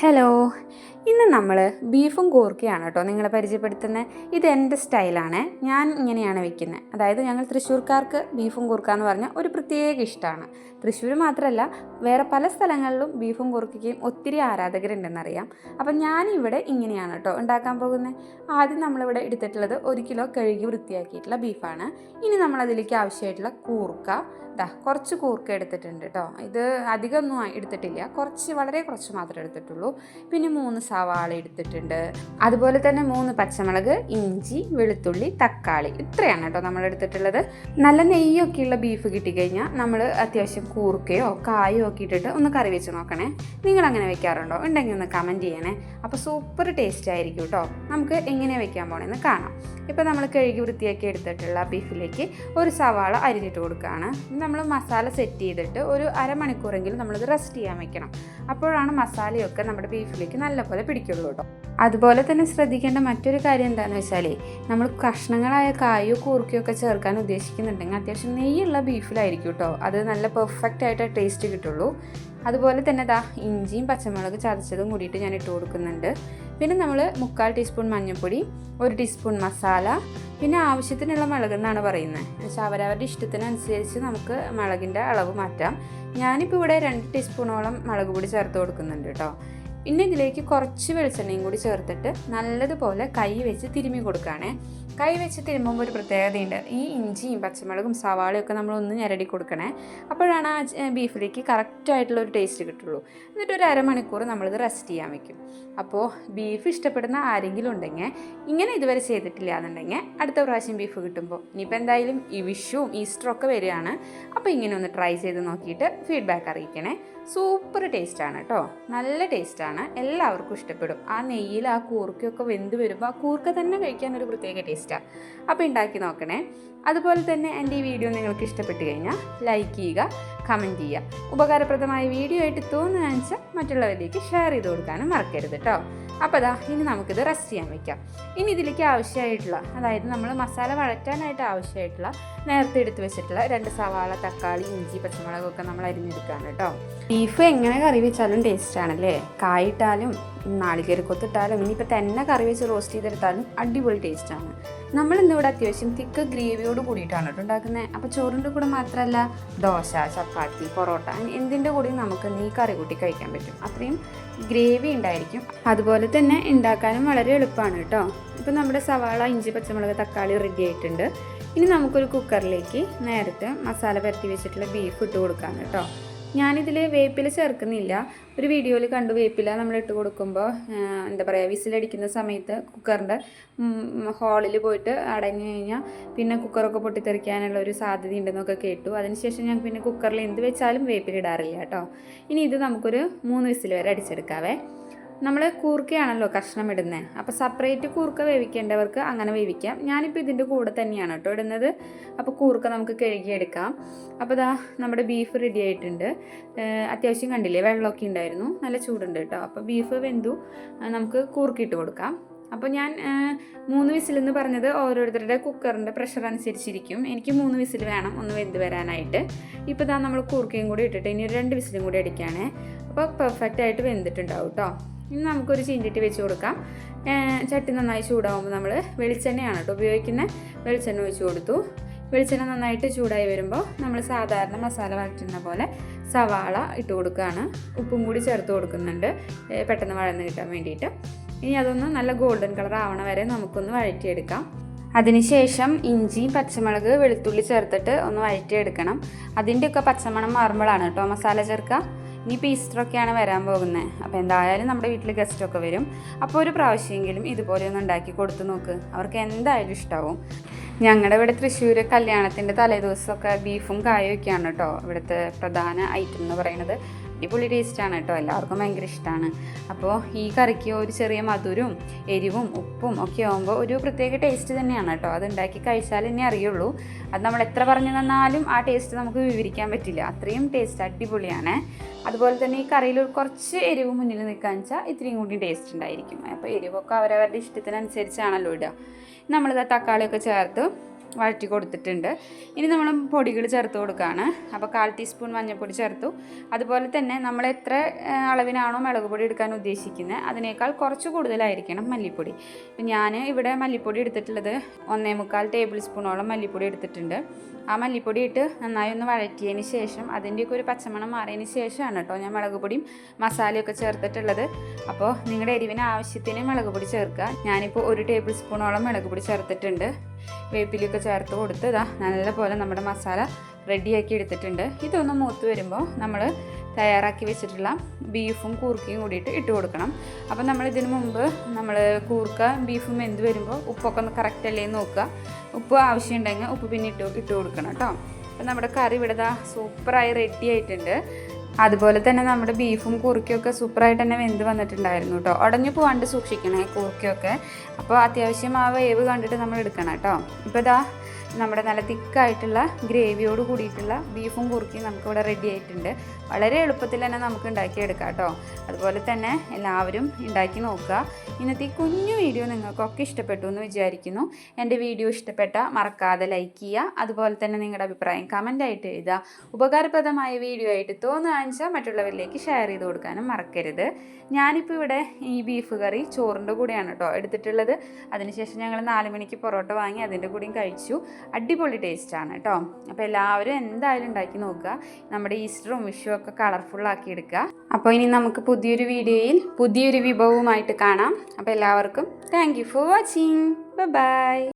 Hello, ഇന്ന് നമ്മൾ ബീഫും കൂർക്കയാണ് കേട്ടോ നിങ്ങളെ പരിചയപ്പെടുത്തുന്നത്. ഇത് എൻ്റെ സ്റ്റൈലാണ്. ഞാൻ ഇങ്ങനെയാണ് വെക്കുന്നത്. അതായത് ഞങ്ങൾ തൃശ്ശൂർക്കാർക്ക് ബീഫും കൂർക്ക എന്ന് പറഞ്ഞാൽ ഒരു പ്രത്യേക ഇഷ്ടമാണ്. തൃശ്ശൂർ മാത്രമല്ല, വേറെ പല സ്ഥലങ്ങളിലും ബീഫും കൂർക്കയ്ക്കും ഒത്തിരി ആരാധകരുണ്ടെന്നറിയാം. അപ്പം ഞാനിവിടെ ഇങ്ങനെയാണ് കേട്ടോ ഉണ്ടാക്കാൻ പോകുന്നത്. ആദ്യം നമ്മളിവിടെ എടുത്തിട്ടുള്ളത് 1 കിലോ കഴുകി വൃത്തിയാക്കിയിട്ടുള്ള ബീഫാണ്. ഇനി നമ്മളതിലേക്ക് ആവശ്യമായിട്ടുള്ള കൂർക്ക, കുറച്ച് കൂർക്ക എടുത്തിട്ടുണ്ട് കേട്ടോ. ഇത് അധികമൊന്നും എടുത്തിട്ടില്ല, വളരെ കുറച്ച് മാത്രമേ എടുത്തിട്ടുള്ളൂ. പിന്നെ 3 സവാള എടുത്തിട്ടുണ്ട്. അതുപോലെ തന്നെ 3 പച്ചമുളക്, ഇഞ്ചി, വെളുത്തുള്ളി, തക്കാളി, ഇത്രയാണ് കേട്ടോ നമ്മൾ എടുത്തിട്ടുള്ളത്. നല്ല നെയ്യൊക്കെയുള്ള ബീഫ് കിട്ടിക്കഴിഞ്ഞാൽ നമ്മൾ അത്യാവശ്യം കൂർക്കയോ കായോ ഒക്കെ ഇട്ടിട്ട് ഒന്ന് കറി വെച്ച് നോക്കണേ. നിങ്ങളങ്ങനെ വെക്കാറുണ്ടോ? ഉണ്ടെങ്കിൽ ഒന്ന് കമൻറ്റ് ചെയ്യണേ. അപ്പോൾ സൂപ്പർ ടേസ്റ്റ് ആയിരിക്കും കേട്ടോ. നമുക്ക് എങ്ങനെ വെക്കാൻ പോകണമെന്ന് കാണാം. ഇപ്പോൾ നമ്മൾ കഴുകി വൃത്തിയാക്കി എടുത്തിട്ടുള്ള ബീഫിലേക്ക് 1 സവാള അരിഞ്ഞിട്ട് കൊടുക്കുകയാണ്. നമ്മൾ മസാല സെറ്റ് ചെയ്തിട്ട് ഒരു അരമണിക്കൂറെങ്കിലും നമ്മളിത് റെസ്റ്റ് ചെയ്യാൻ വെക്കണം. അപ്പോഴാണ് മസാലയൊക്കെ നമ്മുടെ ബീഫിലേക്ക് നല്ലപോലെ പിടിക്കുള്ളൂ കേട്ടോ. അതുപോലെ തന്നെ ശ്രദ്ധിക്കേണ്ട മറ്റൊരു കാര്യം എന്താണെന്ന് വെച്ചാൽ, നമ്മൾ കഷ്ണങ്ങളായ കായോ കൂർക്കയോ ഒക്കെ ചേർക്കാൻ ഉദ്ദേശിക്കുന്നുണ്ടെങ്കിൽ അത്യാവശ്യം നെയ്യുള്ള ബീഫിലായിരിക്കും കേട്ടോ അത് നല്ല പെർഫെക്റ്റ് ആയിട്ട് ടേസ്റ്റ് കിട്ടുള്ളൂ. അതുപോലെ തന്നെ ഇഞ്ചിയും പച്ചമുളക് ചതച്ചതും കൂടിയിട്ട് ഞാൻ ഇട്ട് കൊടുക്കുന്നുണ്ട്. പിന്നെ നമ്മൾ 3/4 ടീസ്പൂൺ മഞ്ഞൾപ്പൊടി, 1 ടീസ്പൂൺ മസാല, പിന്നെ ആവശ്യത്തിനുള്ള മുളകെന്നാണ് പറയുന്നത്. എന്നുവെച്ചാൽ അവരവരുടെ ഇഷ്ടത്തിനനുസരിച്ച് നമുക്ക് മുളകിൻ്റെ അളവ് മാറ്റാം. ഞാനിപ്പോൾ ഇവിടെ 2 ടീസ്പൂണോളം മുളക് പൊടി ചേർത്ത് കൊടുക്കുന്നുണ്ട് കേട്ടോ. പിന്നെ ഇതിലേക്ക് കുറച്ച് വെളിച്ചെണ്ണയും കൂടി ചേർത്തിട്ട് നല്ലതുപോലെ കൈ വെച്ച് തിരുമ്മി കൊടുക്കുകയാണേ. കൈ വെച്ച് തിരുമ്മുമ്പോൾ ഒരു പ്രത്യേകതയുണ്ട്. ഈ ഇഞ്ചിയും പച്ചമുളകും സവാളയും ഒക്കെ നമ്മളൊന്ന് ഞെരടി കൊടുക്കണേ. അപ്പോഴാണ് ആ ബീഫിലേക്ക് കറക്റ്റായിട്ടുള്ള ഒരു ടേസ്റ്റ് കിട്ടുള്ളൂ. എന്നിട്ട് ഒരു അരമണിക്കൂർ നമ്മളിത് റെസ്റ്റ് ചെയ്യാൻ വയ്ക്കും. അപ്പോൾ ബീഫ് ഇഷ്ടപ്പെടുന്ന ആരെങ്കിലും ഉണ്ടെങ്കിൽ, ഇങ്ങനെ ഇതുവരെ ചെയ്തിട്ടില്ല എന്നുണ്ടെങ്കിൽ, അടുത്ത പ്രാവശ്യം ബീഫ് കിട്ടുമ്പോൾ, ഇനിയിപ്പോൾ എന്തായാലും ഈ വിഷുവും ഈസ്റ്ററൊക്കെ വരികയാണ്, അപ്പോൾ ഇങ്ങനെ ഒന്ന് ട്രൈ ചെയ്ത് നോക്കിയിട്ട് ഫീഡ്ബാക്ക് അറിയിക്കണേ. സൂപ്പർ ടേസ്റ്റാണ് കേട്ടോ, നല്ല ടേസ്റ്റാണ്, എല്ലാവർക്കും ഇഷ്ടപ്പെടും. ആ നെയ്യിൽ ആ കൂർക്കയൊക്കെ വെന്ത് വരുമ്പോൾ ആ കൂർക്ക തന്നെ കഴിക്കാൻ ഒരു പ്രത്യേക ടേസ്റ്റാണ്. അപ്പോൾ ഉണ്ടാക്കി നോക്കണേ. അതുപോലെ തന്നെ എൻ്റെ ഈ വീഡിയോ നിങ്ങൾക്ക് ഇഷ്ടപ്പെട്ട് കഴിഞ്ഞാൽ ലൈക്ക് ചെയ്യുക, കമൻറ്റ് ചെയ്യുക. ഉപകാരപ്രദമായ വീഡിയോ ആയിട്ട് തോന്നുകയെന്ന് വെച്ചാൽ മറ്റുള്ളവരിലേക്ക് ഷെയർ ചെയ്ത് കൊടുക്കാനും മറക്കരുത് കേട്ടോ. അപ്പോൾ ഇനി നമുക്കിത് റെസ്റ്റ് ചെയ്യാൻ വയ്ക്കാം. ഇനി ഇതിലേക്ക് ആവശ്യമായിട്ടുള്ള, അതായത് നമ്മൾ മസാല വഴറ്റാനായിട്ട് ആവശ്യമായിട്ടുള്ള നേരത്തെ എടുത്ത് വെച്ചിട്ടുള്ള 2 സവാള, തക്കാളി, ഇഞ്ചി, പച്ചമുളകൊക്കെ നമ്മൾ അരിഞ്ഞെടുക്കുകയാണ് കേട്ടോ. ബീഫ് എങ്ങനെ കറി വെച്ചാലും ടേസ്റ്റാണല്ലേ. കായിട്ടാലും നാളികേരക്കൊത്തിട്ടാലും ഇനിയിപ്പോൾ തന്നെ കറി വെച്ച് റോസ്റ്റ് ചെയ്തെടുത്താലും അടിപൊളി ടേസ്റ്റാണ്. നമ്മളിന്നിവിടെ അത്യാവശ്യം തിക്ക് ഗ്രേവിയോട് കൂടിയിട്ടാണ് കേട്ടോ ഉണ്ടാക്കുന്നത്. അപ്പോൾ ചോറിൻ്റെ കൂടെ മാത്രമല്ല, ദോശ, ചപ്പാത്തി, പൊറോട്ട, എന്തിൻ്റെ കൂടെയും നമുക്ക് ഈ കറി കൂട്ടി കഴിക്കാൻ പറ്റും. അത്രയും ഗ്രേവി ഉണ്ടായിരിക്കും. അതുപോലെ തന്നെ ഉണ്ടാക്കാനും വളരെ എളുപ്പമാണ് കേട്ടോ. ഇപ്പോൾ നമ്മുടെ സവാള, ഇഞ്ചി, പച്ചമുളക്, തക്കാളി റെഡി ആയിട്ടുണ്ട്. ഇനി നമുക്കൊരു കുക്കറിലേക്ക് നേരത്തെ മസാല പരത്തി വെച്ചിട്ടുള്ള ബീഫ് ഇട്ട് കൊടുക്കാം കേട്ടോ. ഞാനിതിൽ വേപ്പില ചേർക്കുന്നില്ല. ഒരു വീഡിയോയിൽ കണ്ടു വേപ്പില നമ്മൾ ഇട്ട് കൊടുക്കുമ്പോൾ എന്താ പറയുക, വിസിലടിക്കുന്ന സമയത്ത് കുക്കറിൻ്റെ ഹോളിൽ പോയിട്ട് അടഞ്ഞു കഴിഞ്ഞാൽ പിന്നെ കുക്കറൊക്കെ പൊട്ടിത്തെറിക്കാനുള്ള ഒരു സാധ്യത ഉണ്ടെന്നൊക്കെ കേട്ടു. അതിനുശേഷം ഞാൻ പിന്നെ കുക്കറിൽ എന്ത് വെച്ചാലും വേപ്പില ഇടാറില്ല കേട്ടോ. ഇനി ഇത് നമുക്കൊരു 3 വിസിൽ വരെ അടിച്ചെടുക്കാവേ. നമ്മൾ കൂർക്കയാണല്ലോ കഷ്ണം ഇടുന്നത്, അപ്പോൾ സെപ്പറേറ്റ് കൂർക്ക വേവിക്കേണ്ടവർക്ക് അങ്ങനെ വേവിക്കാം. ഞാനിപ്പോൾ ഇതിൻ്റെ കൂടെ തന്നെയാണ് കേട്ടോ ഇടുന്നത്. അപ്പോൾ കൂർക്ക നമുക്ക് കഴുകിയെടുക്കാം. അപ്പോൾ നമ്മുടെ ബീഫ് റെഡി ആയിട്ടുണ്ട്. അത്യാവശ്യം കണ്ടില്ലേ, വെള്ളമൊക്കെ ഉണ്ടായിരുന്നു, നല്ല ചൂടുണ്ട് കേട്ടോ. അപ്പോൾ ബീഫ് വെന്തു, നമുക്ക് കൂർക്കിട്ട് കൊടുക്കാം. അപ്പോൾ ഞാൻ 3 വിസിലെന്ന് പറഞ്ഞത് ഓരോരുത്തരുടെ കുക്കറിൻ്റെ പ്രഷർ അനുസരിച്ചിരിക്കും. എനിക്ക് 3 വിസിൽ വേണം ഒന്ന് വെന്ത് വരാനായിട്ട്. ഇപ്പോൾ നമ്മൾ കൂർക്കയും കൂടി ഇട്ടിട്ട് ഇനി 2 വിസിലും കൂടി അടിക്കുകയാണേ. അപ്പോൾ പെർഫെക്റ്റ് ആയിട്ട് വെന്തിട്ടുണ്ടാവും കേട്ടോ. ഇനി നമുക്കൊരു ചീഞ്ചട്ടി വെച്ച് കൊടുക്കാം. ചട്ടി നന്നായി ചൂടാകുമ്പോൾ നമ്മൾ വെളിച്ചെണ്ണയാണ് കേട്ടോ ഉപയോഗിക്കുന്നത്. വെളിച്ചെണ്ണ ഒഴിച്ച് കൊടുത്തു. വെളിച്ചെണ്ണ നന്നായിട്ട് ചൂടായി വരുമ്പോൾ നമ്മൾ സാധാരണ മസാല വഴറ്റുന്ന പോലെ സവാള ഇട്ട് കൊടുക്കുകയാണ്. ഉപ്പും കൂടി ചേർത്ത് കൊടുക്കുന്നുണ്ട് പെട്ടെന്ന് വഴന്ന് കിട്ടാൻ വേണ്ടിയിട്ട്. ഇനി അതൊന്ന് നല്ല ഗോൾഡൻ കളർ ആവണ വരെ നമുക്കൊന്ന് വഴറ്റിയെടുക്കാം. അതിനുശേഷം ഇഞ്ചി, പച്ചമുളക്, വെളുത്തുള്ളി ചേർത്തിട്ട് ഒന്ന് വഴറ്റിയെടുക്കണം. അതിൻ്റെയൊക്കെ പച്ചമണം മാറുമ്പോഴാണ് കേട്ടോ മസാല ചേർക്കുക. ഇനിയിപ്പോൾ ഈസ്റ്ററൊക്കെയാണ് വരാൻ പോകുന്നത്. അപ്പോൾ എന്തായാലും നമ്മുടെ വീട്ടിൽ ഗസ്റ്റൊക്കെ വരും. അപ്പോൾ ഒരു പ്രാവശ്യമെങ്കിലും ഇതുപോലെ ഒന്ന് ഉണ്ടാക്കി കൊടുത്തു നോക്ക്, അവർക്ക് എന്തായാലും ഇഷ്ടമാവും. ഞങ്ങളുടെ ഇവിടെ തൃശ്ശൂർ കല്യാണത്തിൻ്റെ തലേദിവസമൊക്കെ ബീഫും കായും ഒക്കെയാണ് കേട്ടോ ഇവിടുത്തെ പ്രധാന ഐറ്റം എന്ന് പറയുന്നത്. അടിപൊളി ടേസ്റ്റാണ് കേട്ടോ, എല്ലാവർക്കും ഭയങ്കര ഇഷ്ടമാണ്. അപ്പോൾ ഈ കറിക്ക് ഒരു ചെറിയ മധുരവും എരിവും ഉപ്പും ഒക്കെ ആകുമ്പോൾ ഒരു പ്രത്യേക ടേസ്റ്റ് തന്നെയാണ് കേട്ടോ. അത് ഉണ്ടാക്കി കഴിച്ചാൽ തന്നെ അറിയുള്ളൂ. അത് നമ്മൾ എത്ര പറഞ്ഞു തന്നാലും ആ ടേസ്റ്റ് നമുക്ക് വിവരിക്കാൻ പറ്റില്ല, അത്രയും ടേസ്റ്റ് അടിപൊളിയാണ്. അതുപോലെ തന്നെ ഈ കറിയിൽ കുറച്ച് എരിവ് മുന്നിൽ നിൽക്കാന്ന് വെച്ചാൽ ഇത്രയും കൂടി ടേസ്റ്റ് ഉണ്ടായിരിക്കും. അപ്പോൾ എരിവൊക്കെ അവരവരുടെ ഇഷ്ടത്തിനനുസരിച്ചാണല്ലോ ഇടുക. നമ്മളിത് തക്കാളിയൊക്കെ ചേർത്ത് വഴറ്റി കൊടുത്തിട്ടുണ്ട്. ഇനി നമ്മൾ പൊടികൾ ചേർത്ത് കൊടുക്കുകയാണ്. അപ്പോൾ 1/4 ടീസ്പൂൺ മഞ്ഞൾപ്പൊടി ചേർത്തു. അതുപോലെ തന്നെ നമ്മൾ എത്ര അളവിനാണോ മുളക് പൊടി എടുക്കാൻ ഉദ്ദേശിക്കുന്നത് അതിനേക്കാൾ കുറച്ച് കൂടുതലായിരിക്കണം മല്ലിപ്പൊടി. ഇപ്പം ഞാൻ ഇവിടെ മല്ലിപ്പൊടി എടുത്തിട്ടുള്ളത് 1.25 ടേബിൾ സ്പൂണോളം മല്ലിപ്പൊടി എടുത്തിട്ടുണ്ട്. ആ മല്ലിപ്പൊടി ഇട്ട് നന്നായി ഒന്ന് വഴറ്റിയതിന് ശേഷം അതിൻ്റെയൊക്കെ ഒരു പച്ചമണം മാറിയതിന് ശേഷമാണ് കേട്ടോ ഞാൻ മുളക് പൊടിയും മസാലയൊക്കെ ചേർത്തിട്ടുള്ളത്. അപ്പോൾ നിങ്ങളുടെ എരിവിന് ആവശ്യത്തിന് മുളക് പൊടി ചേർക്കുക. ഞാനിപ്പോൾ 1 ടേബിൾ സ്പൂണോളം മുളക് പൊടി ചേർത്തിട്ടുണ്ട്. വേപ്പിലൊക്കെ ചേർത്ത് കൊടുത്ത് നല്ലപോലെ നമ്മുടെ മസാല റെഡിയാക്കി എടുത്തിട്ടുണ്ട്. ഇതൊന്ന് മൂത്ത് വരുമ്പോൾ നമ്മൾ തയ്യാറാക്കി വെച്ചിട്ടുള്ള ബീഫും കൂർക്കയും കൂടിയിട്ട് ഇട്ട് കൊടുക്കണം. അപ്പോൾ നമ്മൾ ഇതിന് മുമ്പ് നമ്മൾ കൂർക്ക ബീഫും വെന്ത് വരുമ്പോൾ ഉപ്പൊക്കെ ഒന്ന് കറക്റ്റ് അല്ലേ നോക്കുക. ഉപ്പ് ആവശ്യമുണ്ടെങ്കിൽ ഉപ്പ് പിന്നെ ഇട്ട് കൊടുക്കണം കേട്ടോ. അപ്പോൾ നമ്മുടെ കറി ഇവിടെ സൂപ്പറായി റെഡി ആയിട്ടുണ്ട്. അതുപോലെ തന്നെ നമ്മുടെ ബീഫും കൂർക്കയൊക്കെ സൂപ്പറായിട്ട് തന്നെ വെന്ത് വന്നിട്ടുണ്ടായിരുന്നു കേട്ടോ. ഉടഞ്ഞു പോകാണ്ട് സൂക്ഷിക്കണേ കൂർക്കയൊക്കെ. അപ്പോൾ അത്യാവശ്യം ആ വേവ് കണ്ടിട്ട് നമ്മൾ എടുക്കണം കേട്ടോ. ഇപ്പോൾ നമ്മുടെ നല്ല തിക്കായിട്ടുള്ള ഗ്രേവിയോട് കൂടിയിട്ടുള്ള ബീഫും കൂർക്കയും നമുക്കിവിടെ റെഡി ആയിട്ടുണ്ട്. വളരെ എളുപ്പത്തിൽ തന്നെ നമുക്ക് ഉണ്ടാക്കിയെടുക്കാം കേട്ടോ. അതുപോലെ തന്നെ എല്ലാവരും ഉണ്ടാക്കി നോക്കുക. ഇന്നത്തെ ഈ കുഞ്ഞു വീഡിയോ നിങ്ങൾക്കൊക്കെ ഇഷ്ടപ്പെട്ടു എന്ന് വിചാരിക്കുന്നു. എൻ്റെ വീഡിയോ ഇഷ്ടപ്പെട്ട മറക്കാതെ ലൈക്ക് ചെയ്യുക. അതുപോലെ തന്നെ നിങ്ങളുടെ അഭിപ്രായം കമൻ്റായിട്ട് എഴുതുക. ഉപകാരപ്രദമായ വീഡിയോ ആയിട്ട് തോന്നുകയാണെന്ന് മറ്റുള്ളവരിലേക്ക് ഷെയർ ചെയ്ത് കൊടുക്കാനും മറക്കരുത്. ഞാനിപ്പോൾ ഇവിടെ ഈ ബീഫ് കറി ചോറിൻ്റെ കൂടെയാണ് കേട്ടോ എടുത്തിട്ടുള്ളത്. അതിനുശേഷം ഞങ്ങൾ 4 മണിക്ക് പൊറോട്ട വാങ്ങി അതിൻ്റെ കൂടെയും കഴിച്ചു. അടിപൊളി ടേസ്റ്റാണ് കേട്ടോ. അപ്പോൾ എല്ലാവരും എന്തായാലും ഉണ്ടാക്കി നോക്കുക. നമ്മുടെ ഈസ്റ്ററും വിഷുവും ഒക്കെ കളർഫുള്ളാക്കി എടുക്കുക. അപ്പോൾ ഇനി നമുക്ക് പുതിയൊരു വീഡിയോയിൽ പുതിയൊരു വിഭവവുമായിട്ട് കാണാം. അപ്പോൾ എല്ലാവർക്കും thank you for watching. By.